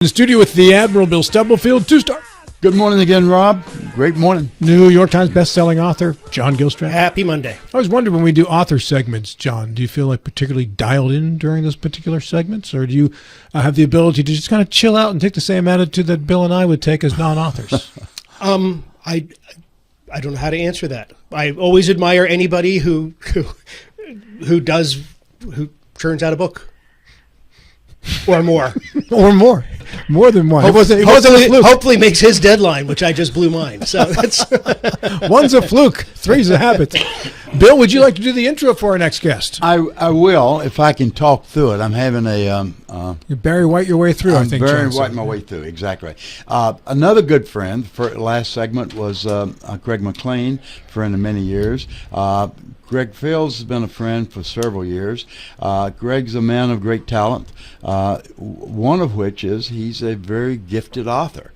In the studio with the Admiral Bill Stubblefield, two-star. Good morning again, Rob. Great morning. New York Times best-selling author, John Gilstrap. Happy Monday. I was wondering, when we do author segments, John, do you feel like particularly dialed in during those particular segments? Or do you have the ability to just kind of chill out and take the same attitude that Bill and I would take as non-authors? I don't know how to answer that. I always admire anybody who turns out a book. Or more. Or more. More than one. Hopefully makes his deadline, which I just blew mine. So that's one's a fluke, three's a habit. Bill, would you like to do the intro for our next guest? I will, if I can talk through it. I'm having a... you Barry White your way through, I think. Barry White my way through, exactly. Another good friend for last segment was Greg McLean, friend of many years. Greg Fields has been a friend for several years. Greg's a man of great talent, one of which is he's a very gifted author.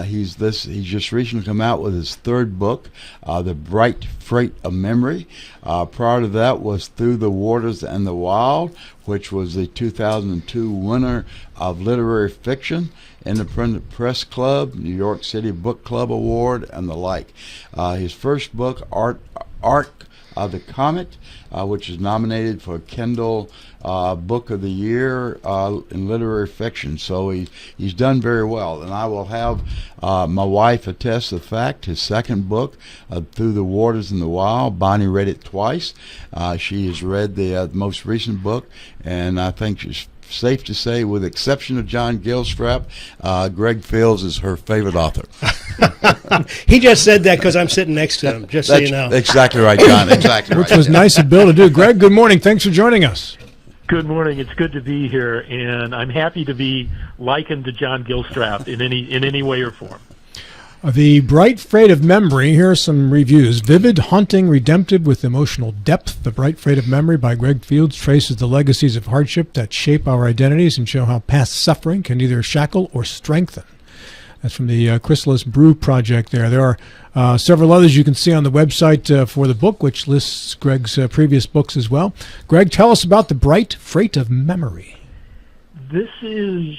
He's just recently come out with his third book, The Bright Freight of Memory. Prior to that was Through the Waters and the Wild, which was the 2002 winner of Literary Fiction, Independent Press Club, New York City Book Club Award, and the like. His first book, Arc of the Comet, which is nominated for Kindle Book of the Year in literary fiction. So he's done very well. And I will have my wife attest the fact. His second book, Through the Waters and the Wild, Bonnie read it twice. She has read the most recent book, and I think she's safe to say, with the exception of John Gilstrap, Greg Fields is her favorite author. He just said that because I'm sitting next to him, just so you know. Exactly right, John. Exactly right. Which was nice of Bill to do. Greg, good morning. Thanks for joining us. Good morning. It's good to be here, and I'm happy to be likened to John Gilstrap in any way or form. The Bright Freight of Memory, here are some reviews. Vivid, haunting, redemptive with emotional depth. The Bright Freight of Memory by Greg Fields traces the legacies of hardship that shape our identities and show how past suffering can either shackle or strengthen. That's from the Chrysalis Brew Project there. There are several others you can see on the website for the book, which lists Greg's previous books as well. Greg, tell us about The Bright Freight of Memory. This is...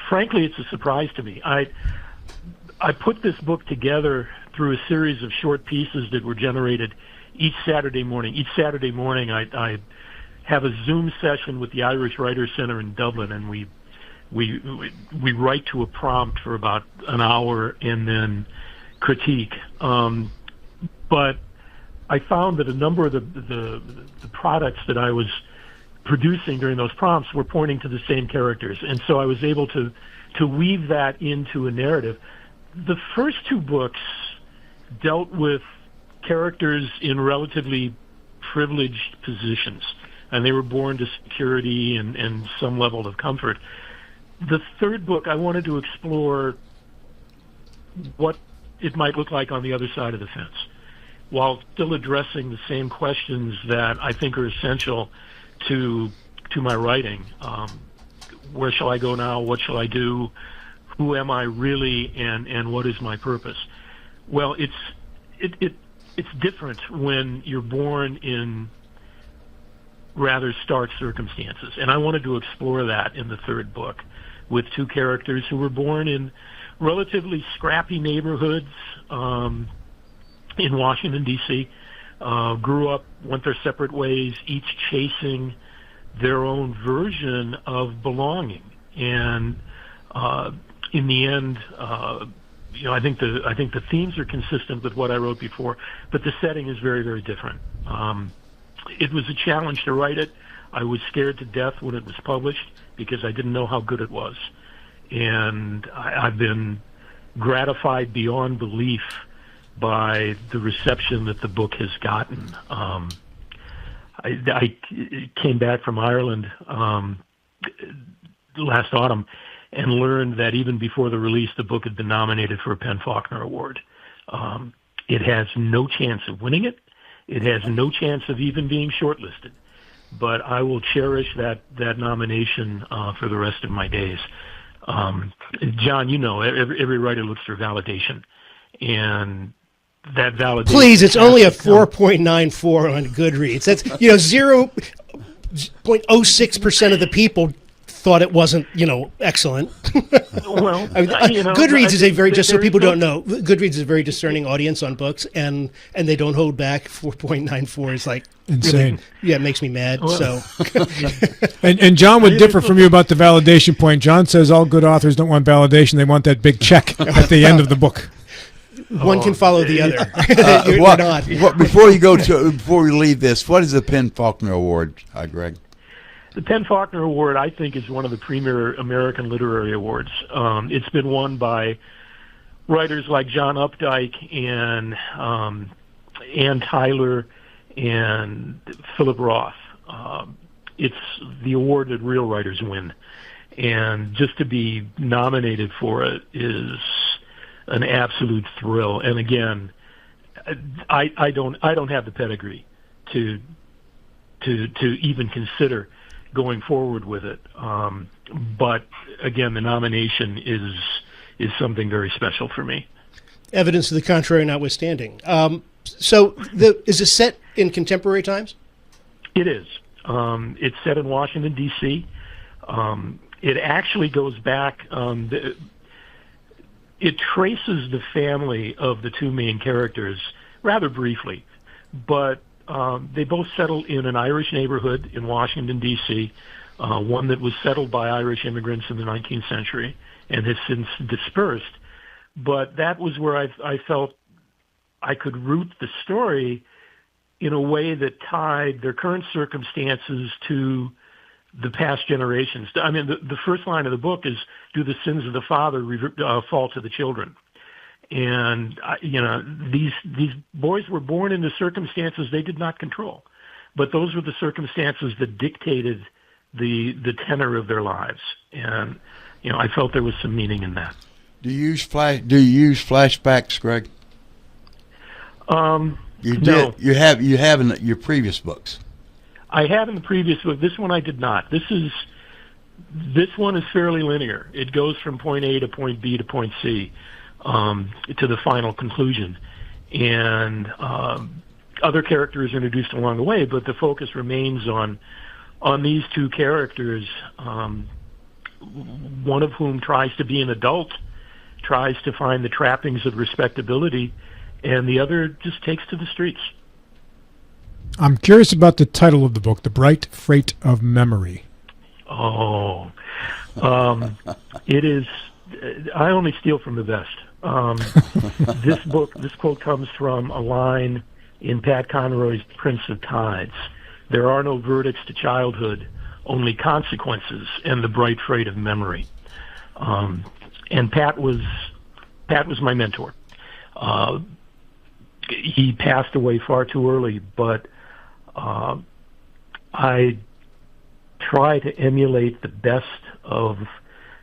frankly, it's a surprise to me. I put this book together through a series of short pieces that were generated each Saturday morning. Each Saturday morning, I have a Zoom session with the Irish Writers Center in Dublin, and we write to a prompt for about an hour and then critique. But I found that a number of the products that I was producing during those prompts were pointing to the same characters, and so I was able to weave that into a narrative. The first two books dealt with characters in relatively privileged positions, and they were born to security and some level of comfort. The third book, I wanted to explore what it might look like on the other side of the fence, while still addressing the same questions that I think are essential to my writing. Where shall I go now? What shall I do? Who am I really? And what is my purpose? Well, it's different when you're born in rather stark circumstances, and I wanted to explore that in the third book with two characters who were born in relatively scrappy neighborhoods in Washington, D.C., grew up, went their separate ways, each chasing their own version of belonging. And in the end, I think the themes are consistent with what I wrote before, but the setting is very, very different. It was a challenge to write it. I was scared to death when it was published because I didn't know how good it was. And I've been gratified beyond belief by the reception that the book has gotten. I came back from Ireland last autumn and learned that even before the release, the book had been nominated for a PEN Faulkner Award. It has no chance of winning it. It has no chance of even being shortlisted. But I will cherish that nomination for the rest of my days. John, you know, every writer looks for validation, and that validation. Please, it's only a 4.94 on Goodreads. That's 0.06% of the people thought it wasn't, excellent. Well, Goodreads is a very, just so there is people no- don't know, Goodreads is a very discerning audience on books, and they don't hold back. 4.94 is like Insane. Really, it makes me mad. Well- So And John would differ from you about the validation point. John says all good authors don't want validation; they want that big check at the end of the book. one can follow the other. You're what, not. before we leave this, what is the Penn Faulkner Award, Greg? The Penn Faulkner Award, I think, is one of the premier American literary awards. It's been won by writers like John Updike and Ann Tyler and Philip Roth. It's the award that real writers win, and just to be nominated for it is an absolute thrill. And again, I don't have the pedigree to even consider going forward with it. But again, the nomination is something very special for me. Evidence to the contrary notwithstanding. So is it set in contemporary times? It is. It's set in Washington, D.C. It actually goes back. It traces the family of the two main characters rather briefly, but they both settled in an Irish neighborhood in Washington, D.C., one that was settled by Irish immigrants in the 19th century and has since dispersed. But that was where I felt I could root the story in a way that tied their current circumstances to the past generations. I mean, the first line of the book is, "Do the sins of the father fall to the children?" And these boys were born into circumstances they did not control, but those were the circumstances that dictated the tenor of their lives. And I felt there was some meaning in that. Do you use flashbacks, Greg? You did. No. You have in your previous books. I have in the previous book. This one I did not. This one is fairly linear. It goes from point A to point B to point C, to the final conclusion, and other characters are introduced along the way, but the focus remains on these two characters, one of whom tries to be an adult, tries to find the trappings of respectability, and the other just takes to the streets. I'm curious about the title of the book, The Bright Freight of Memory. Oh, it is. I only steal from the best. This quote comes from a line in Pat Conroy's Prince of Tides. "There are no verdicts to childhood, only consequences and the bright freight of memory." And Pat was my mentor. He passed away far too early, but I try to emulate the best of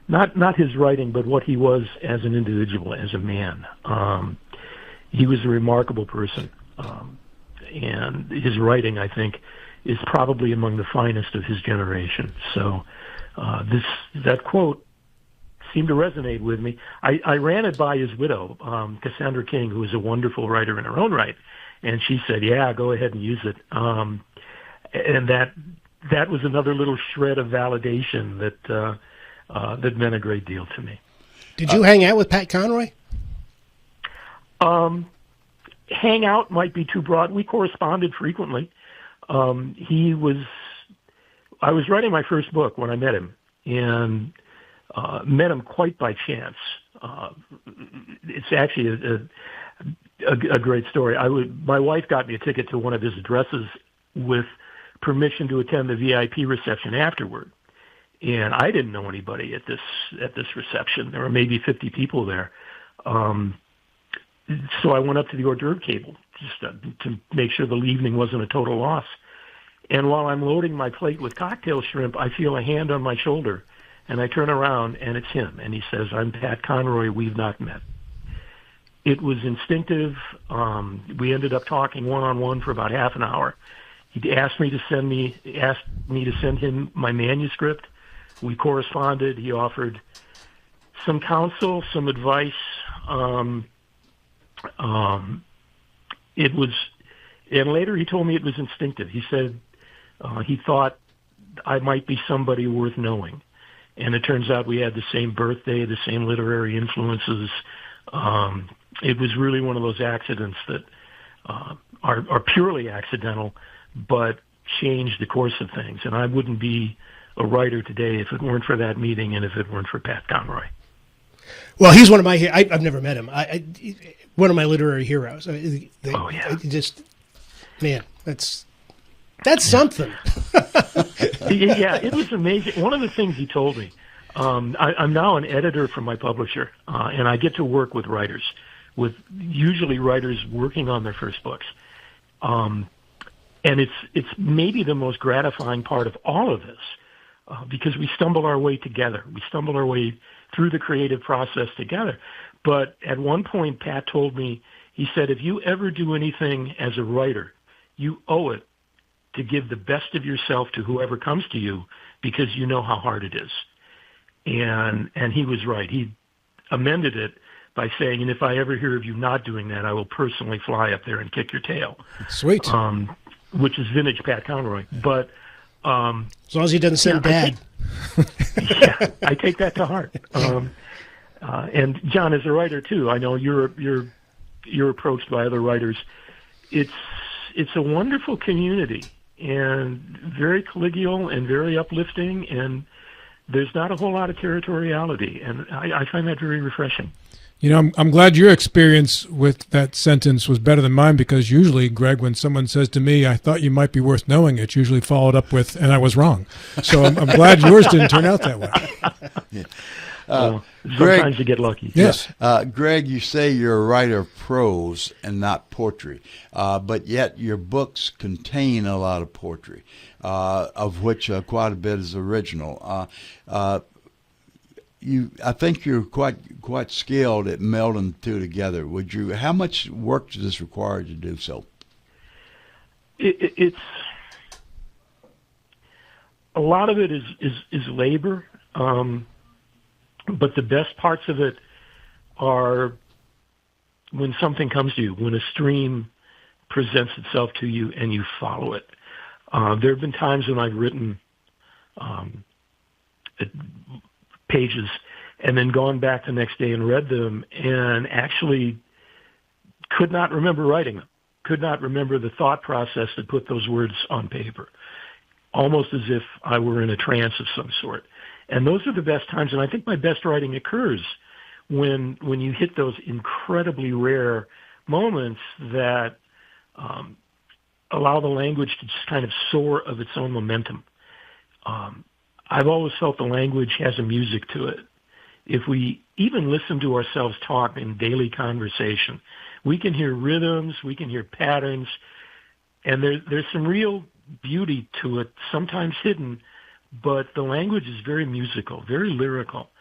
not his writing, but what he was as an individual, as a man. He was a remarkable person, and his writing, I think, is probably among the finest of his generation. So that quote seemed to resonate with me. I ran it by his widow, Cassandra King, who is a wonderful writer in her own right, and she said, "Yeah, go ahead and use it." And that was another little shred of validation that meant a great deal to me. Did you hang out with Pat Conroy? Hang out might be too broad. We corresponded frequently. I was writing my first book when I met him, and met him quite by chance. It's actually a great story. My wife got me a ticket to one of his addresses with permission to attend the VIP reception afterward. And I didn't know anybody at this reception. There were maybe 50 people there. So I went up to the hors d'oeuvre table just to make sure the evening wasn't a total loss. And while I'm loading my plate with cocktail shrimp, I feel a hand on my shoulder. And I turn around, and it's him. And he says, "I'm Pat Conroy. We've not met." It was instinctive. We ended up talking one-on-one for about half an hour. He asked me to send him my manuscript. We corresponded. He offered some counsel, some advice. And later he told me it was instinctive. He said he thought I might be somebody worth knowing. And it turns out we had the same birthday, the same literary influences. It was really one of those accidents that are purely accidental, but changed the course of things. And I wouldn't be a writer today if it weren't for that meeting and if it weren't for Pat Conroy. Well, he's one of my. I've never met him. One of my literary heroes. Oh yeah, just man, that's something. Yeah, it was amazing. One of the things he told me. I'm now an editor for my publisher, and I get to work with writers, with usually writers working on their first books. And it's maybe the most gratifying part of all of this, because we stumble our way together. We stumble our way through the creative process together. But at one point, Pat told me, he said, if you ever do anything as a writer, you owe it to give the best of yourself to whoever comes to you, because you know how hard it is. And he was right. He amended it by saying, and if I ever hear of you not doing that, I will personally fly up there and kick your tail. Sweet. Which is vintage Pat Conroy. But as long as he doesn't send Dad. I take that to heart. And John, as a writer too, I know you're approached by other writers. It's a wonderful community and very collegial and very uplifting, and there's not a whole lot of territoriality, and I find that very refreshing. You know, I'm glad your experience with that sentence was better than mine, because usually, Greg, when someone says to me, I thought you might be worth knowing, it's usually followed up with, and I was wrong. So I'm glad yours didn't turn out that way. Yeah. Sometimes Greg, you get lucky. Yes. Greg, you say you're a writer of prose and not poetry, but yet your books contain a lot of poetry, of which quite a bit is original. I think you're quite skilled at melding the two together. How much work does this require to do so? It's a lot of it is labor, but the best parts of it are when something comes to you, when a stream presents itself to you and you follow it. There have been times when I've written pages and then gone back the next day and read them and actually could not remember writing them, could not remember the thought process that put those words on paper, almost as if I were in a trance of some sort. And those are the best times, and I think my best writing occurs when you hit those incredibly rare moments that allow the language to just kind of soar of its own momentum. I've always felt the language has a music to it. If we even listen to ourselves talk in daily conversation, we can hear rhythms, we can hear patterns, and there's some real beauty to it, sometimes hidden, but the language is very musical, very lyrical.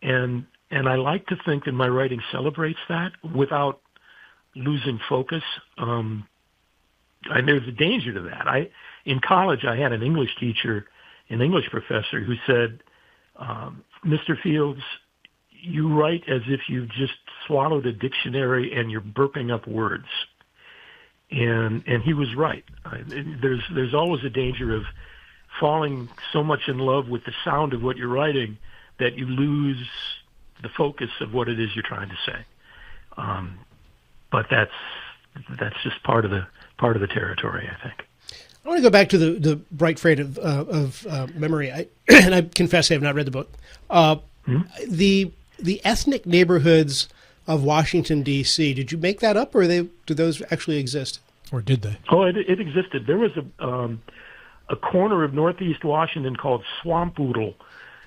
And I like to think that my writing celebrates that without losing focus. And there's a danger to that. In college, I had an English teacher, an English professor, who said, Mr. Fields, you write as if you've just swallowed a dictionary and you're burping up words. And he was right. There's always a danger of falling so much in love with the sound of what you're writing that you lose the focus of what it is you're trying to say. But that's just part of the territory, I think. I want to go back to the Bright Freight of Memory. And I confess I have not read the book. The ethnic neighborhoods of Washington, D.C., did you make that up, or do those actually exist? Or did they? Oh, it existed. There was a corner of northeast Washington called Swampoodle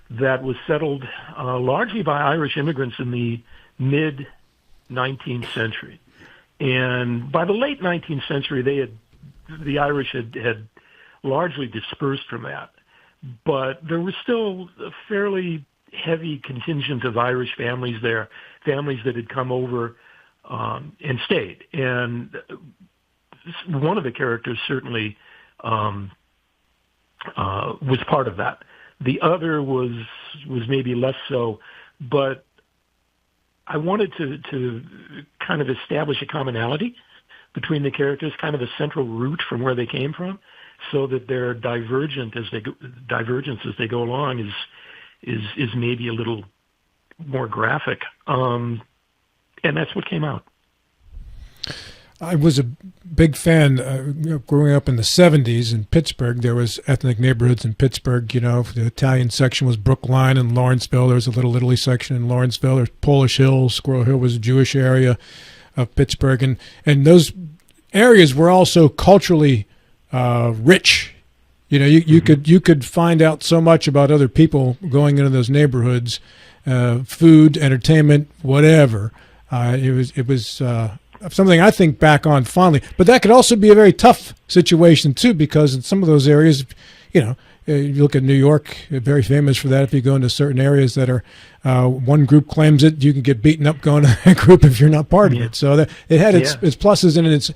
that was settled largely by Irish immigrants in the mid-19th century. And by the late 19th century, the Irish had largely dispersed from that. But there was still a fairly heavy contingent of Irish families there, families that had come over and stayed. And one of the characters certainly was part of that. The other was maybe less so, but I wanted to kind of establish a commonality between the characters, kind of a central root from where they came from, so that their divergence as they go along is maybe a little more graphic. And that's what came out. I was a big fan growing up in the 70s in Pittsburgh. There was ethnic neighborhoods in Pittsburgh. You know, the Italian section was Brookline and Lawrenceville. There was a Little Italy section in Lawrenceville. There's Polish Hill. Squirrel Hill was a Jewish area of Pittsburgh. And those areas were also culturally rich. You know, you could find out so much about other people going into those neighborhoods, food, entertainment, whatever. It was something I think back on fondly. But that could also be a very tough situation too, because in some of those areas, you know, you look at New York, very famous for that. If you go into certain areas that are one group claims it, you can get beaten up going to that group if you're not part of it. So that it had its pluses and its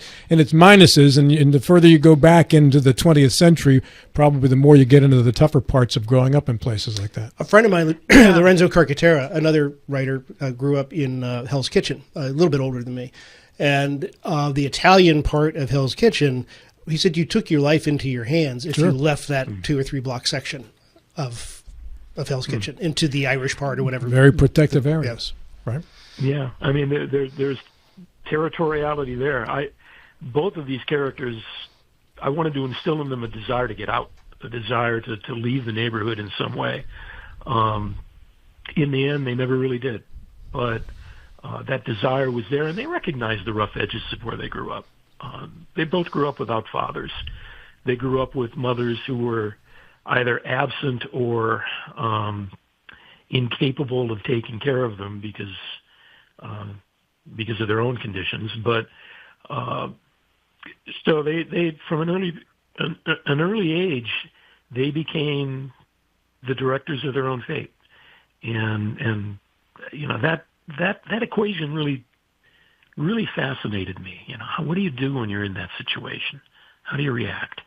minuses. And the further you go back into the 20th century, probably the more you get into the tougher parts of growing up in places like that. A friend of mine, Lorenzo Carcaterra, another writer, grew up in Hell's Kitchen, a little bit older than me. And the Italian part of Hell's Kitchen, he said you took your life into your hands if you left that 2 or 3 block section of Hell's Kitchen into the Irish part or whatever. Very protective areas, right? Yeah, I mean, there's territoriality there. Both of these characters, I wanted to instill in them a desire to get out, a desire to leave the neighborhood in some way. In the end, they never really did, but that desire was there, and they recognized the rough edges of where they grew up. They both grew up without fathers. They grew up with mothers who were either absent or incapable of taking care of them because of their own conditions. But so they from an early age, they became the directors of their own fate, and you know that equation really fascinated me. You know, what do you do when you're in that situation? How do you react?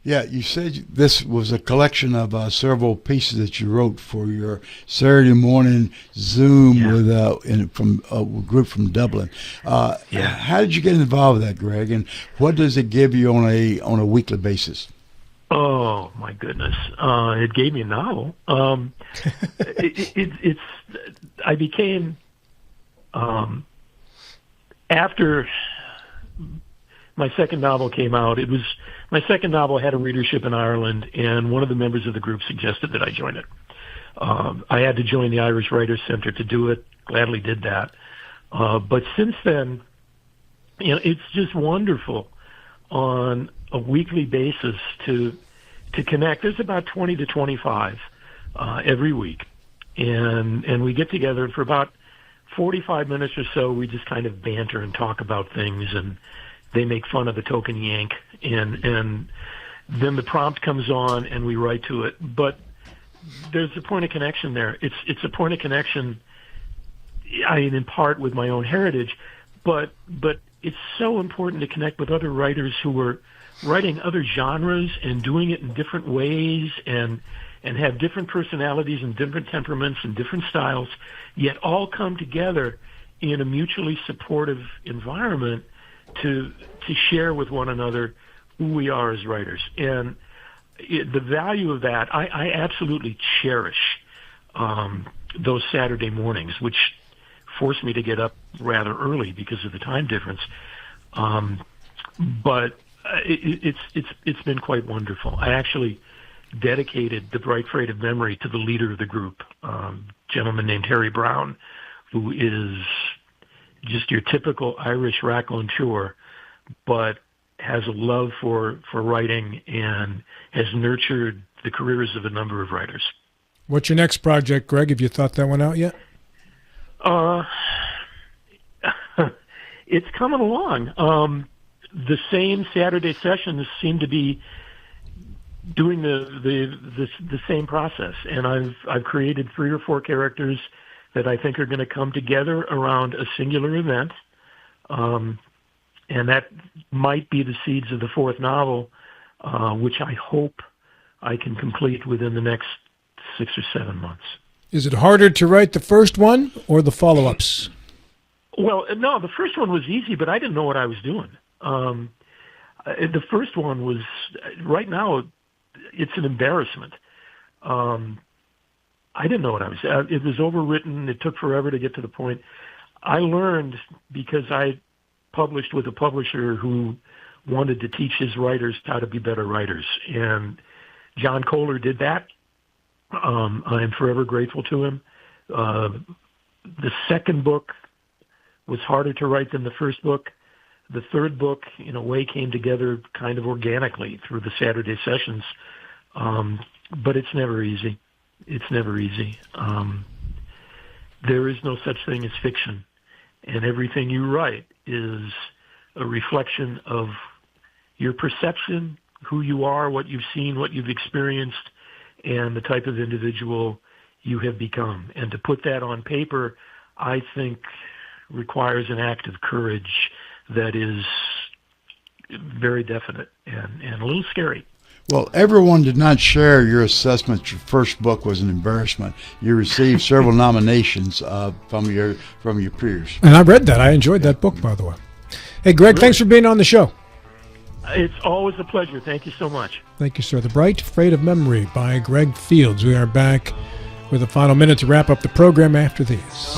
Yeah, you said this was a collection of several pieces that you wrote for your Saturday morning Zoom with from a group from Dublin. How did you get involved with that, Greg? And what does it give you on a weekly basis? Oh my goodness! It gave me a novel. I became after my second novel came out. My second novel had a readership in Ireland, and one of the members of the group suggested that I join it. I had to join the Irish Writers Center to do it. Gladly did that. But since then, you know, it's just wonderful on a weekly basis to connect. There's about 20 to 25 every week, and we get together for about 45 minutes or so. We just kind of banter and talk about things, and they make fun of the token yank, and then the prompt comes on and we write to it. But there's a point of connection there. It's a point of connection, I mean, in part with my own heritage, but it's so important to connect with other writers who are writing other genres and doing it in different ways and have different personalities and different temperaments and different styles, yet all come together in a mutually supportive environment to share with one another who we are as writers. And the value of that, I absolutely cherish those Saturday mornings, which force me to get up rather early because of the time difference. But it's been quite wonderful. I actually dedicated The Bright Freight of Memory to the leader of the group, a gentleman named Harry Brown, who is just your typical Irish raconteur, but has a love for writing and has nurtured the careers of a number of writers. What's your next project, Greg? Have you thought that one out yet? It's coming along. The same Saturday sessions seem to be doing the same process, and I've created 3 or 4 characters that I think are going to come together around a singular event, and that might be the seeds of the 4th novel, which I hope I can complete within the next 6 or 7 months. Is it harder to write the first one or the follow-ups? Well, no, the first one was easy, but I didn't know what I was doing. The first one was, right now, it's an embarrassment. I didn't know what I was. It was overwritten. It took forever to get to the point. I learned because I published with a publisher who wanted to teach his writers how to be better writers, and John Kohler did that. I am forever grateful to him. The second book was harder to write than the first book. The third book, in a way, came together kind of organically through the Saturday sessions, but it's never easy. It's never easy. There is no such thing as fiction, and everything you write is a reflection of your perception, who you are, what you've seen, what you've experienced, and the type of individual you have become. And to put that on paper, I think, requires an act of courage that is very definite and a little scary. Well, everyone did not share your assessment. Your first book was an embarrassment. You received several nominations from your peers. And I read that. I enjoyed that book, by the way. Hey, Greg, Really? thanks for being on the show. It's always a pleasure. Thank you so much. Thank you, sir. The Bright Freight of Memory by Greg Fields. We are back with a final minute to wrap up the program after these.